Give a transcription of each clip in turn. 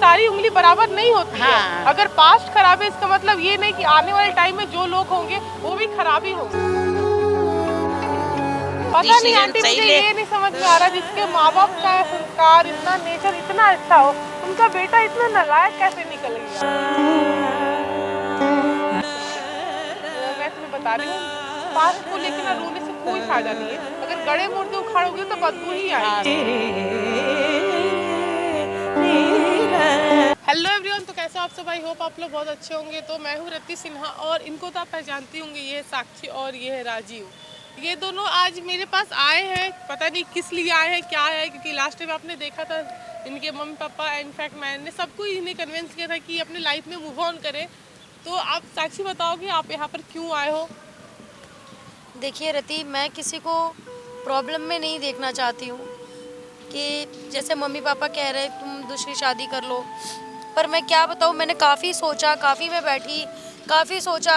सारी उंगली बराबर नहीं होती है। हाँ। अगर पास्ट खराब है इसका मतलब ये नहीं कि आने वाले टाइम में जो लोग होंगे वो भी खराब ही होंगे। पता नहीं आंटी, मुझे ये नहीं समझ में आ रहा जिसके माँ बाप का संस्कार इतना, नेचर इतना अच्छा हो, उनका बेटा इतना नालायक कैसे निकल गया। मैं तुम्हें बता रही हूँ, पास्ट को लेकर ना रोने से कोई फायदा नहीं है। अगर गड़े मुर्दे उखाड़ोगे तो बदबू ही आएगी। हेलो एवरीवन, तो कैसे आप सब? आई होप आप लोग बहुत अच्छे होंगे। तो मैं हूँ रति सिन्हा और इनको तो आप पहचानती होंगे, ये है साक्षी और ये है राजीव। ये दोनों आज मेरे पास आए हैं, पता नहीं किस लिए आए हैं, क्या है, क्योंकि लास्ट टाइम आपने देखा था इनके मम्मी पापा, इनफैक्ट मैंने सबको इन्हें कन्विंस किया था कि अपने लाइफ में मूव ऑन करें। तो आप साक्षी बताओ कि आप यहाँ पर क्यों आए हो? देखिए रति, मैं किसी को प्रॉब्लम में नहीं देखना चाहती हूँ कि जैसे मम्मी पापा कह रहे तुम दूसरी शादी कर लो, पर मैं क्या बताऊँ, मैंने काफ़ी सोचा, काफ़ी मैं बैठी, काफ़ी सोचा,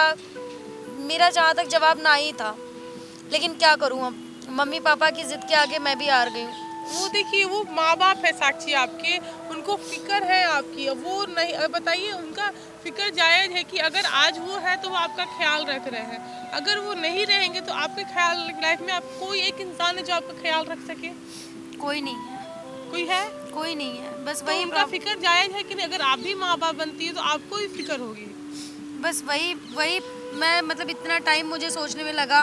मेरा जहाँ तक जवाब ना ही था। लेकिन क्या करूँ, अब मम्मी पापा की ज़िद के आगे मैं भी हार गई हूँ। वो देखिए, वो माँ बाप है साक्षी आपके, उनको फिक्र है आपकी। वो नहीं, बताइए, उनका फिक्र जायज़ है कि अगर आज वो है तो वो आपका ख्याल रख रहे हैं। अगर वो नहीं रहेंगे तो आपके ख्याल लाइफ में आप कोई एक इंसान है जो आपका ख्याल रख सके? कोई नहीं है। कोई है? कोई नहीं है। बस तो वही उनका फिक्र जायज़ है कि नहीं? अगर आप भी माँ बाप बनती है तो आपको ही फिक्र होगी। बस वही वही मैं मतलब इतना टाइम मुझे सोचने में लगा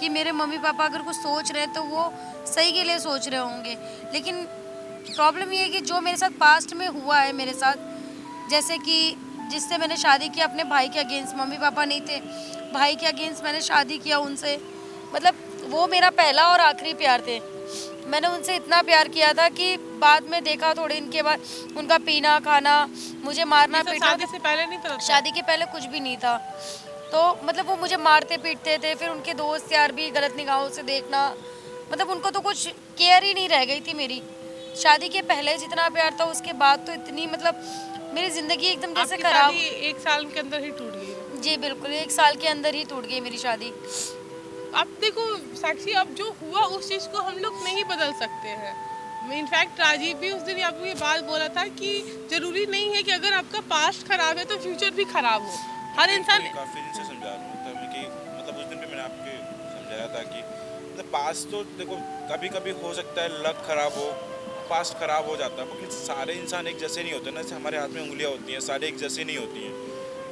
कि मेरे मम्मी पापा अगर कुछ सोच रहे हैं तो वो सही के लिए सोच रहे होंगे। लेकिन प्रॉब्लम ये है कि जो मेरे साथ पास्ट में हुआ है मेरे साथ, जैसे कि जिससे मैंने शादी किया अपने भाई के अगेंस्ट, मम्मी पापा नहीं थे, भाई के अगेंस्ट मैंने शादी किया उनसे। मतलब वो मेरा पहला और आखिरी प्यार थे। मैंने उनसे इतना प्यार किया था कि बाद में देखा थोड़े इनके बाद उनका पीना खाना, मुझे मारना पीटना। शादी से पहले नहीं पता था? शादी के पहले कुछ भी नहीं था। तो मतलब वो मुझे मारते पीटते थे, फिर उनके दोस्त यार भी गलत निगाहों से देखना, मतलब उनको तो कुछ केयर ही नहीं रह गई थी मेरी। शादी के पहले जितना प्यार था, उसके बाद तो इतनी, मतलब मेरी ज़िंदगी एकदम जैसे खराब। 1 साल के अंदर ही टूट गई? जी बिल्कुल, 1 साल के अंदर ही टूट गई मेरी शादी। अब देखो साक्षी, अब जो हुआ उस चीज़ को हम लोग नहीं बदल सकते हैं। इनफैक्ट राजीव भी उस दिन आपको ये बात बोला था कि जरूरी नहीं है कि अगर आपका पास्ट खराब है तो फ्यूचर भी खराब हो। हर इंसान काफी दिन से समझा रहा हूँ तब कि मतलब उस दिन पे मैंने आपके समझाया था कि मतलब पास्ट तो देखो कभी कभी हो सकता है लक खराब हो, पास्ट खराब हो जाता है, लेकिन सारे इंसान एक जैसे नहीं होते ना। जैसे हमारे हाथ में उंगलियां होती हैं, सारे एक जैसे नहीं होती हैं,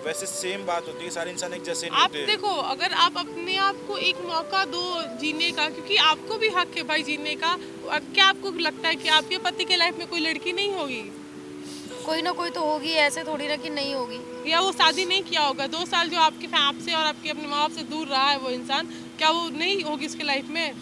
वैसे सेम बात होती है, सारे इंसान एक जैसे नहीं होते। आप देखो, अगर आप अपने आप को एक मौका दो जीने का, क्योंकि आपको भी हक है भाई जीने का। क्या आपको लगता है कि आपके पति के लाइफ में कोई लड़की नहीं होगी? कोई ना कोई तो होगी, ऐसे थोड़ी ना कि नहीं होगी। या वो शादी नहीं किया होगा 2 साल जो आपके आपसे और आपके अपने माँ बाप से दूर रहा है वो इंसान, क्या वो नहीं होगी उसके लाइफ में?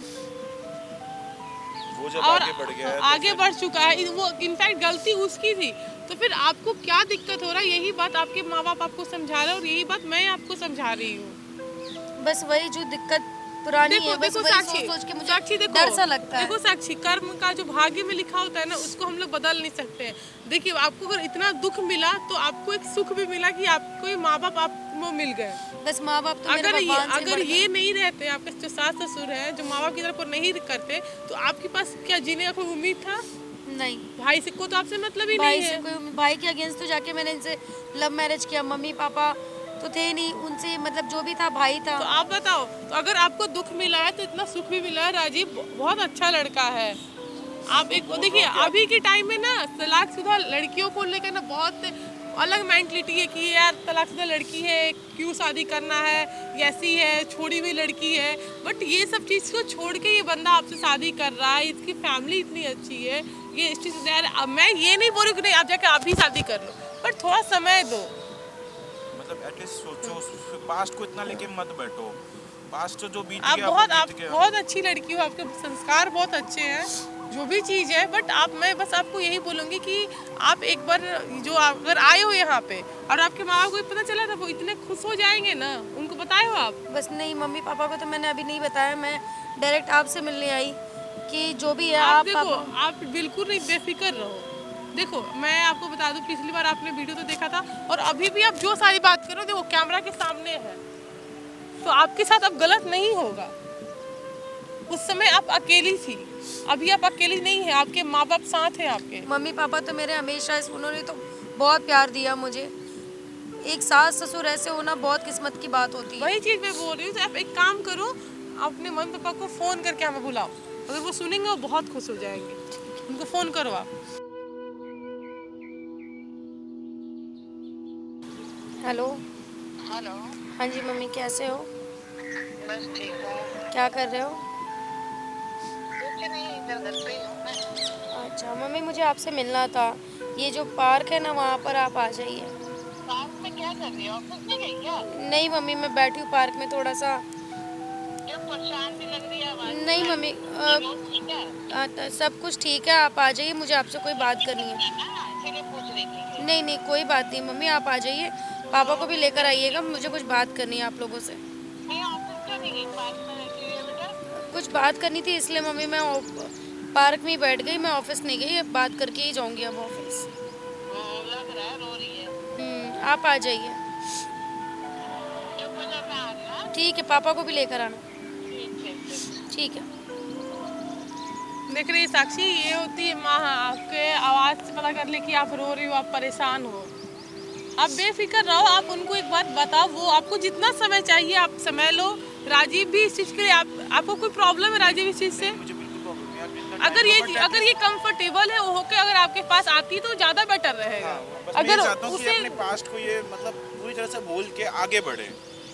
वो जब और आगे बढ़ गया है आगे बढ़ चुका है वो, इनफैक्ट गलती उसकी थी। तो फिर आपको क्या दिक्कत हो रहा है? यही बात आपके माँ बाप आपको समझा रहे हैं और यही बात मैं आपको समझा रही हूँ। बस वही जो दिक्कत पुरानी है, बस वही साक्षी, सोच के मुझे साक्षी देखो, डर सा लगता है। देखो साक्षी, कर्म का जो भाग्य में लिखा होता है ना, उसको हम लोग बदल नहीं सकते हैं। देखिए, आपको अगर इतना दुख मिला तो आपको एक सुख भी मिला कि आपको माँ बाप आपको मिल गए। बस माँ बाप तो मेरे अगर भगवान से अगर बढ़कर। ये नहीं रहते, आपके जो सास ससुर हैं जो माँ बाप की तरफ नहीं करते, तो आपके पास क्या जीने का कोई उम्मीद था? नहीं, भाई से को तो आपसे मतलब ही भाई नहीं से है। कोई, भाई के अगेंस्ट तो जाके मैंने इनसे लव मैरिज किया। मम्मी पापा तो थे ही नहीं, उनसे मतलब जो भी था भाई था। तो आप बताओ, तो अगर आपको दुख मिला है तो इतना सुख भी मिला है। राजीव बहुत अच्छा लड़का है। आप एक देखिए, अभी के टाइम में ना तलाकशुदा लड़कियों को लेकर ना बहुत अलग मेंटलिटी है कि यार तलाकशुदा लड़की है, क्यों शादी करना है, ऐसी है, छोड़ी हुई लड़की है। बट ये सब चीज़ को छोड़ के ये बंदा आपसे शादी कर रहा है, इसकी फैमिली इतनी अच्छी है, ये इस चीज़ से। अब मैं ये नहीं बोल रही कि नहीं आप जाके आप भी शादी कर लो, पर थोड़ा समय दो। मतलब एटलीस्ट सोचो, पास्ट को इतना लेके मत बैठो। पास्ट तो जो बीत आप गया बहुत बहुत अच्छी लड़की हो, आपके संस्कार बहुत अच्छे हैं, जो भी चीज़ है। बट मैं बस आपको यही बोलूँगी कि आप एक बार जो अगर आए हो यहाँ पे और आपके माँ बाप को पता चला था, वो इतने खुश हो जाएंगे ना। उनको बताए हो आप? बस नहीं, मम्मी पापा को तो मैंने अभी नहीं बताया। मैं डायरेक्ट आपसे मिलने आई कि जो भी है आप देखो, पापा। आप बिल्कुल नहीं बेफिक्र रहो। देखो, मैं आपको बता दूं, पिछली बार आपने वीडियो तो देखा था और अभी भी आप जो सारी बात करो, देखो कैमरा के सामने है, तो आपके साथ अब गलत नहीं होगा। उस समय आप अकेली थी, अभी आप अकेली नहीं है, आपके माँ बाप साथ हैं आपके। मम्मी पापा तो मेरे हमेशा उन्होंने तो बहुत प्यार दिया मुझे। एक सास ससुर ऐसे होना बहुत किस्मत की बात होती है। वही चीज़ मैं बोल रही हूँ। तो आप एक काम करो, अपने मम्मी पापा को फ़ोन करके हमें बुलाओ, अगर वो सुनेंगे वो बहुत खुश हो जाएंगे। उनको फ़ोन करो आप। हेलो। हेलो। हाँ जी मम्मी, कैसे हो? बस ठीक हूँ। क्या कर रहे हो? कुछ नहीं, इधर घर पे ही हूँ मैं। अच्छा मम्मी, मुझे आपसे मिलना था। ये जो पार्क है ना, वहाँ पर आप आ जाइए। पार्क में क्या कर रही हो? ऑफिस नहीं गई क्या? नहीं मम्मी, मैं बैठी हूँ पार्क में थोड़ा सा। क्यों परेशान भी लग रही है आवाज? नहीं मम्मी, रोज ठीक है सब कुछ ठीक है, आप आ जाइए, मुझे आपसे कोई बात करनी है। ना, इसीलिए पूछ रही थी। नहीं नहीं, कोई बात नहीं मम्मी, आप आ जाइए, पापा को भी लेकर आइएगा, मुझे कुछ बात करनी है आप लोगों से। नहीं, ऑफिस क्यों नहीं गई? पार्क में बैठी हुई है बेटा। कुछ बात करनी थी, इसलिए मम्मी मैं पार्क में ही बैठ गई, मैं ऑफिस नहीं गई, अब बात करके ही जाऊंगी अब ऑफिस। लग रहा है रो रही है। आप आ जाइए। चुप हो जा, मैं आ रही हूँ। ठीक है, पापा को भी लेकर आना। ठीक। ठीक है। देख रही साक्षी, ये होती है माँ, आपके आवाज़ से पता कर ले कि आप रो रही हो, आप परेशान हो। आप बेफिक्र रहो, आप उनको एक बात बताओ, वो आपको जितना समय चाहिए आप समय लो। राजीव भी इस चीज़ के लिए आपको कोई प्रॉब्लम है राजीव इस चीज़ से? मुझे बिल्कुल प्रॉब्लम नहीं है, आप जितना अगर ये कंफर्टेबल है वो होके अगर आपके पास आती तो ज़्यादा बेटर रहेगा। बस मैं ये अगर चाहता हूँ कि उसे अपने पास्ट को ये मतलब पूरी तरह से भूल के आगे बढ़े।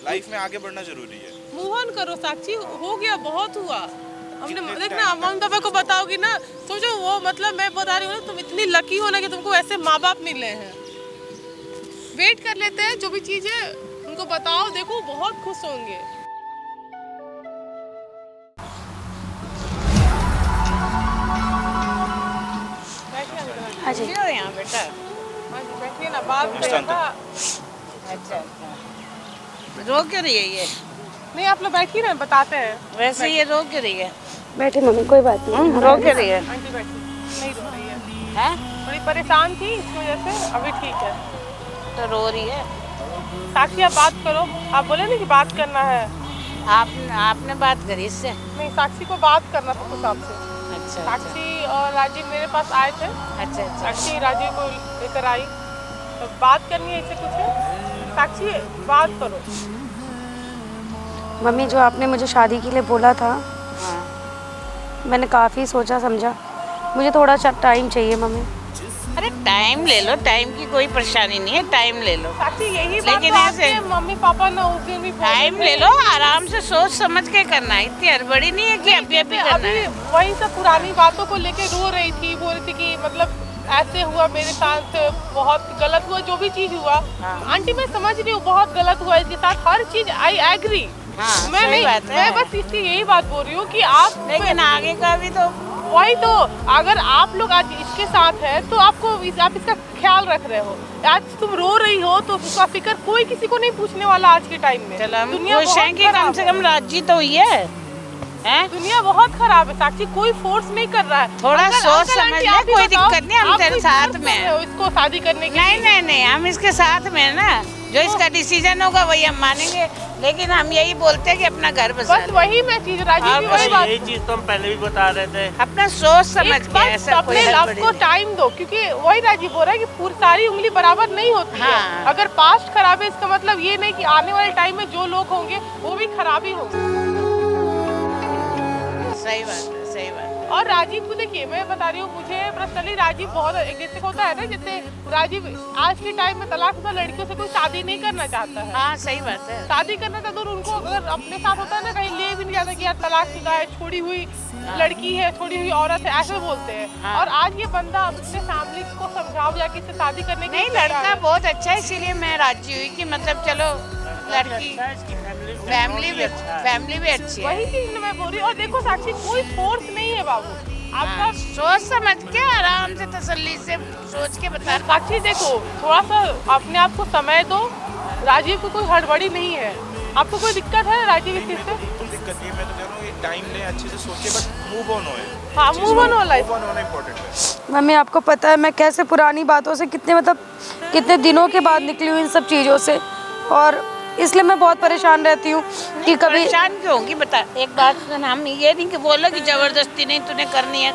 लाइफ में आगे बढ़ना जरूरी है। मूव ऑन करो साक्षी, हो गया, बहुत हुआ। हमने कितने देखना, time मम्मी पापा को बताओगी ना, सोचो वो मतलब मैं बता रही हूँ ना, तुम इतनी लकी हो ना कि तुमको ऐसे माँ बाप मिले हैं। वेट कर लेते हैं, जो भी चीज़ है उनको बताओ, देखो बहुत खुश होंगे। हाँ जी। क्यों यहाँ बेटा? हाँ जी, बैठिए ना, बात करें ना। अच्छा। रो क्यों रही है ये? नहीं, आप लोग बैठिए ना, बताते हैं। वैसे ये रो क्यों रही है? बैठे मम्मी, कोई बात नहीं। रो क्यों रही है? आंटी बैठी, नहीं रो रही है, हैं? थोड़ी परेशान थी इस वजह से, अभी ठीक है। तो रो रही है। साक्षी आप बात करो, आप बोले ना कि बात करना है। आपने बात करी इससे? नहीं, साक्षी को बात करना था कुछ आपसे। अच्छा। साक्षी और राजीव मेरे पास आए थे। अच्छा। साक्षी राजीव को लेकर आई, तो बात करनी है, इससे कुछ है। साक्षी बात करो। मम्मी, जो आपने मुझे शादी के लिए बोला था, हाँ। मैंने काफ़ी सोचा समझा, मुझे थोड़ा सा टाइम चाहिए मम्मी। अरे टाइम ले लो, टाइम की कोई परेशानी नहीं है, टाइम ले लो। साक्षी यही बात लेकिन तो ऐसे- आपके मम्मी पापा ने उस दिन भी बोले टाइम थे। ले लो, आराम से सोच समझ के करना है, इतनी हड़बड़ी नहीं है कि अभी करना अभी है। वही सब पुरानी बातों को लेके रो रही थी, बोल रही थी कि मतलब ऐसे हुआ मेरे साथ, बहुत गलत हुआ, जो भी चीज हुआ। हाँ। आंटी मैं समझ रही हूँ बहुत गलत हुआ इसके साथ, हर चीज आई एग्री। हाँ, मैं सही नहीं, बात है। मैं बस इसकी यही बात बोल रही हूँ कि आप लेकिन आगे का भी तो वही तो, अगर आप लोग आज इसके साथ है तो आप इसका ख्याल रख रहे हो। आज तुम रो रही हो तो उसका फिक्र कोई किसी को नहीं पूछने वाला आज के टाइम में। चलो हम दुनिया खुश हैं बहुत कि कम खराब से है। कम राजी तो हुई है, हैं? दुनिया बहुत खराब है साक्षी, कोई फोर्स नहीं कर रहा है। थोड़ा अगर- सोच अगर समझ आंटी ले, आप ही कोई बताओ, दिक्कत नहीं, हम आप तेरे कोई साथ force में कर रहे हो इसको शादी करने के लिए? नहीं, हम इसके साथ में है ना, जो इसका डिसीजन होगा वही हम मानेंगे, लेकिन हम यही बोलते हैं कि अपना घर बसा बस ले। वही मैं चीज राजीव भी आप वही बात, यही चीज तो हम पहले भी बता रहे थे। अपना सोच समझ एक के, बात ऐसा कोई अपने हड़बड़ी लव को नहीं। टाइम दो, क्योंकि वही राजीव बोल रहा है कि पूरी सारी उंगली बराबर नहीं होती है। हाँ। अगर पास्ट खराब है इसका मतलब ये नहीं कि आने वाले टाइम में जो लोग होंगे वो भी खराब ही होंगे। सही बात है, सही बात है। और राजीव को देखिए, मैं बता रही हूँ, मुझे पर्सनली राजीव बहुत, जैसे होता है ना, जैसे राजीव आज के टाइम में तलाकशुदा लड़कियों से कोई शादी नहीं करना चाहता है। हाँ, सही बात है। शादी करना था तो उनको अगर अपने साथ होता है ना, कहीं ले भी नहीं जाता कि यार तलाकशुदा है, छोड़ी हुई लड़की है, छोड़ी हुई औरत है, ऐसे बोलते हैं। हाँ। और आज ये बंदा अपने फैमिली को समझाओ या किसी से शादी करने की नहीं, लड़का बहुत अच्छा है, इसीलिए मैं राजी हुई कि मतलब चलो लड़की फैमिली भी अच्छी है। वही चीज मैं बोल रही हूँ। और देखो साक्षी, कोई फोर्स नहीं है बाबू, आपका हाँ, सोच समझ के आराम से तसल्ली से सोच के बता। साक्षी देखो, थोड़ा सा अपने आप को समय दो, राजीव को कोई हड़बड़ी नहीं है। आपको कोई दिक्कत है राजीव इस चीज से? बिल्कुल दिक्कत नहीं है, मैं तो कह रहा हूँ ये टाइम ले, अच्छे से सोचे, बस मूव ऑन होए। हाँ, मूव ऑन हो लाइफ। मूव ऑन होना इम्पोर्टेंट है। मम्मी, आपको पता है मैं कैसे पुरानी बातों से कितने दिनों के बाद निकली हूँ इन सब चीज़ों से, और इसलिए मैं बहुत परेशान रहती हूँ कि कभी परेशान क्यों होगी बता। एक बात सुन, हम ये नहीं कि बोलो कि जबरदस्ती नहीं तूने करनी है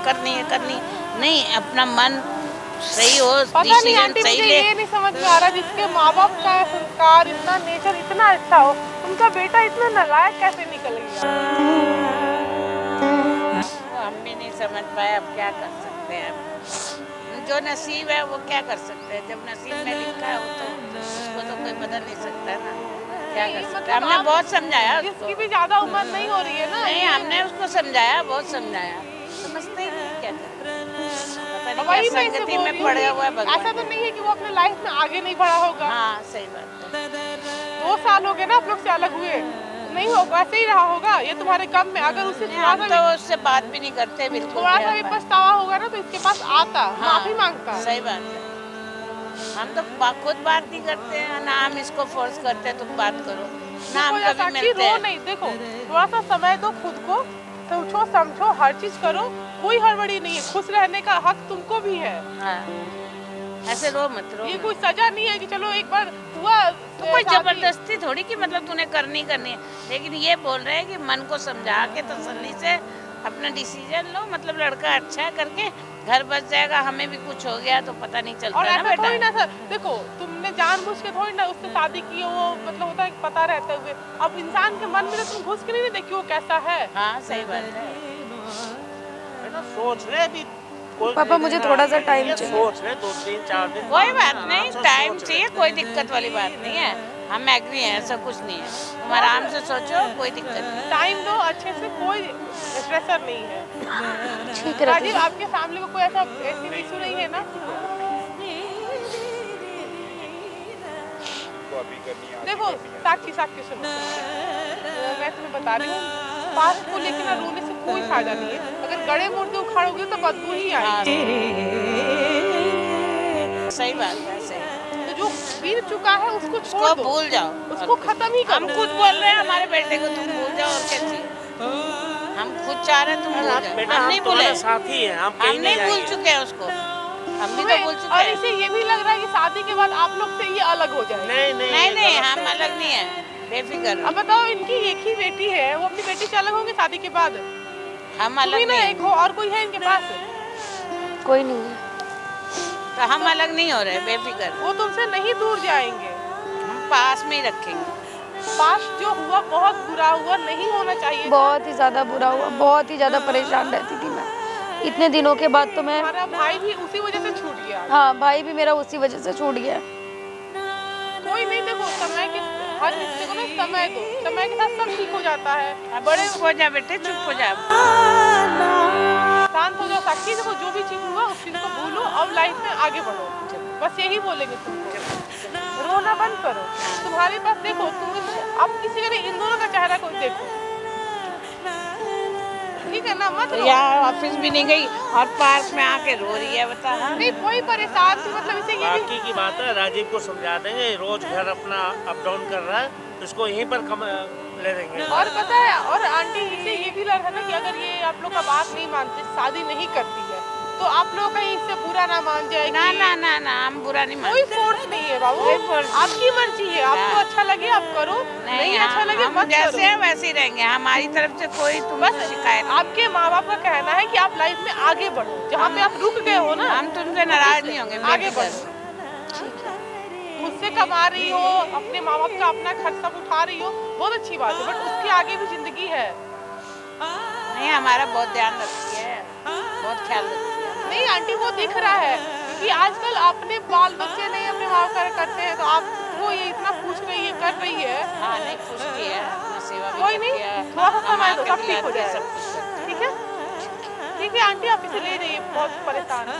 नहीं, अपना मन सही हो, पता नहीं डिसीजन आंटी, सही मुझे ले। ये नहीं समझ में आ रहा जिसके माँ बाप का संस्कार इतना, नेचर इतना अच्छा हो, उनका बेटा इतना नालायक कैसे निकल गया। हम भी नहीं समझ पाए, अब क्या कर सकते हैं। जो नसीब है वो क्या कर सकते हैं, जब नसीब में लिखा है वो तो उसको तो कोई बदल नहीं सकता ना, क्या कर सकते हैं। हमने बहुत समझाया उसको, जिसकी भी ज्यादा उम्र नहीं हो रही है ना। नहीं हमने उसको समझाया, बहुत समझाया, समझते ही नहीं, क्या करें। पता नहीं वही क्या मैं इससे संगति बोल में रही हूँ पड़ा कि हुआ है भगवान। ऐसा तो नहीं है कि वो अपने लाइफ में आगे नहीं बढ़ा होगा। हाँ सही बात है। 2 साल हो गए ना आप लोग से अलग हुए, नहीं होगा, ऐसे ही रहा होगा ये तुम्हारे गम में। अगर उसे थोड़ा हम सा तो उससे बात भी नहीं करते बिल्कुल। थोड़ा सा भी पछतावा होगा ना तो इसके पास आता, हाँ, माफी मांगता। सही बात है। हम तो खुद बात नहीं करते हैं ना, हम इसको फोर्स करते हैं तुम बात करो ना, हम देखो, कभी साक्षी मिलते रो हैं। नहीं, देखो थोड़ा सा समय दो खुद को, सोचो समझो, हर चीज करो, कोई हड़बड़ी नहीं है, खुश रहने का हक तुमको भी है। हाँ, ऐसे रो मत रो। ये कोई सजा नहीं है कि चलो एक बार हुआ तो कोई जबरदस्ती थोड़ी कि मतलब तूने करनी है, लेकिन ये बोल रहे हैं कि मन को समझा के तसल्ली से अपना डिसीजन लो, मतलब लड़का अच्छा है करके घर बच जाएगा, हमें भी कुछ हो गया तो पता नहीं चलता और ना ऐसा बेटा। थोड़ी ना सर, देखो तुमने जानबूझ के थोड़ी ना उससे शादी की हो, वो मतलब होता है कि पता रहते हुए। अब इंसान के मन में तो तुम घुस के नहीं देखी वो कैसा है। हाँ सही बात है। है ना, सोच रहे अभी कोई पापा, मुझे थोड़ा सा टाइम ये चाहिए। सोच रहे 2-3-4 दिन कोई बात नहीं, आराम से टाइम सोच रहे। चाहिए, कोई दिक्कत वाली बात नहीं है, हम एग्री हैं, ऐसा कुछ नहीं है। तुम आराम से सोचो, कोई दिक्कत नहीं। टाइम दो अच्छे से, कोई प्रेशर नहीं है। ठीक है राजीव, आपके फैमिली में कोई ऐसा ऐसी इशू नहीं है ना? को अभी करनी है, देखो साक्षी सुनो, मैं तुम्हें बता रही हूँ, पास्ट को लेकर ना रोने से कोई फायदा नहीं है। अगर गड़े मुर्दे उखाड़ोगे तो बदबू ही आएगी। सही बात है, सही। तो जो बीत चुका है उसको छोड़ उसको दो, भूल जाओ, उसको खत्म ही हम करो। खुद बोल रहे हैं हमारे बेटे को तुम भूल जाओ, और क्या चाहिए। हम खुद चाह रहे हैं तुम भूल जाओ, बेटा हम नहीं हम भूले, तुम्हारे साथी हैं, हम कहीं हम नहीं नहीं भूल जाएंगे। चुके हैं उसको, हम भी तो भूल चुके और हैं। इसे ये भी लग रहा है कि शादी के बाद आप लोग से ये अलग हो जाए। नहीं नहीं नहीं नहीं, गलत हम है। अलग नहीं है, बेफिक्र अब बताओ, इनकी एक ही बेटी है, वो अपनी बेटी से अलग होंगे शादी के बाद? हम तुम ही अलग ना नहीं एक हो, और कोई है इनके पास? कोई नहीं है। तो हम अलग नहीं हो रहे, बेफिक्र, वो तुमसे नहीं दूर जाएंगे। हम पास में ही रखेंगे। पास्ट जो हुआ बहुत बुरा हुआ, नहीं होना चाहिए। बहुत ही ज़्यादा बुरा हुआ, बहुत ही ज़्यादा परेशान रहती थी मैं। इतने दिनों के बाद तो मैं, हमारा भाई भी उसी वजह से छूट गया। हाँ, भाई भी मेरा उसी वजह से छूट गया। कोई नहीं, देखो समय के, हर रिश्ते को ना समय दो, समय के साथ सब ठीक हो जाता है। बड़े चुप हो जा बेटे, चुप हो जा। शांत हो जाओ साक्षी, देखो जो भी चीज हुआ उस चीज को भूलो, अब लाइफ में आगे बढ़ो, बस यही बोलेंगे तुमको। रोना बंद करो। तुम्हारे पास देखो, तुम अब किसी का नहीं, इन दोनों का चेहरा कोई देखो, ठीक है ना? मत रो। यार ऑफिस भी नहीं गई और पार्क में आके रो रही है, बता। नहीं कोई परेशान थी, मतलब इसे ये भी बाकी की बात है, राजीव को समझा देंगे, रोज घर अपना अप डाउन कर रहा है, तो इसको यहीं पर ले देंगे। और पता है, और आंटी इसे ये भी लग रहा है ना कि अगर ये आप लोग का बात नहीं मानते, शादी नहीं करती है, तो आप लोग कहीं इससे बुरा ना मान जाए। ना ना ना ना, हम बुरा नहीं कोई मानते। फोर्स नहीं है बाबू, कोई force नहीं। आपकी मर्जी है, आपको अच्छा लगे आप करो, नहीं अच्छा लगे हम मत जैसे करो। हैं वैसे ही रहेंगे, हमारी तरफ से कोई तुमसे शिकायत नहीं। आपके माँ बाप का कहना है कि आप लाइफ में आगे बढ़ो, जहाँ पे आप रुक गए हो ना, हम तुमसे नाराज नहीं होंगे, आगे बढ़ो। मुझसे कमा रही हो, अपने माँ बाप का अपना खर्च सब उठा रही हो, बहुत अच्छी बात है, बट उसके आगे भी जिंदगी है। नहीं, हमारा बहुत ध्यान रखती है, बहुत ख्याल रखती है। नहीं आंटी, वो दिख रहा है, क्योंकि आजकल अपने बाल बच्चे नहीं अपने माँ बाप का करते हैं, तो आपको ये इतना पूछ रही है, कर रही है। हाँ नहीं, पूछती है, अपना सेवा भी कोई करती नहीं, है, थोड़ा सा कमा समय दो, के सब ठीक हो खिलाती है, जाएगा। सब कुछ करती है। ठीक है, ठीक है आंटी, आप इसे ले जाइए, बहुत परेशान है।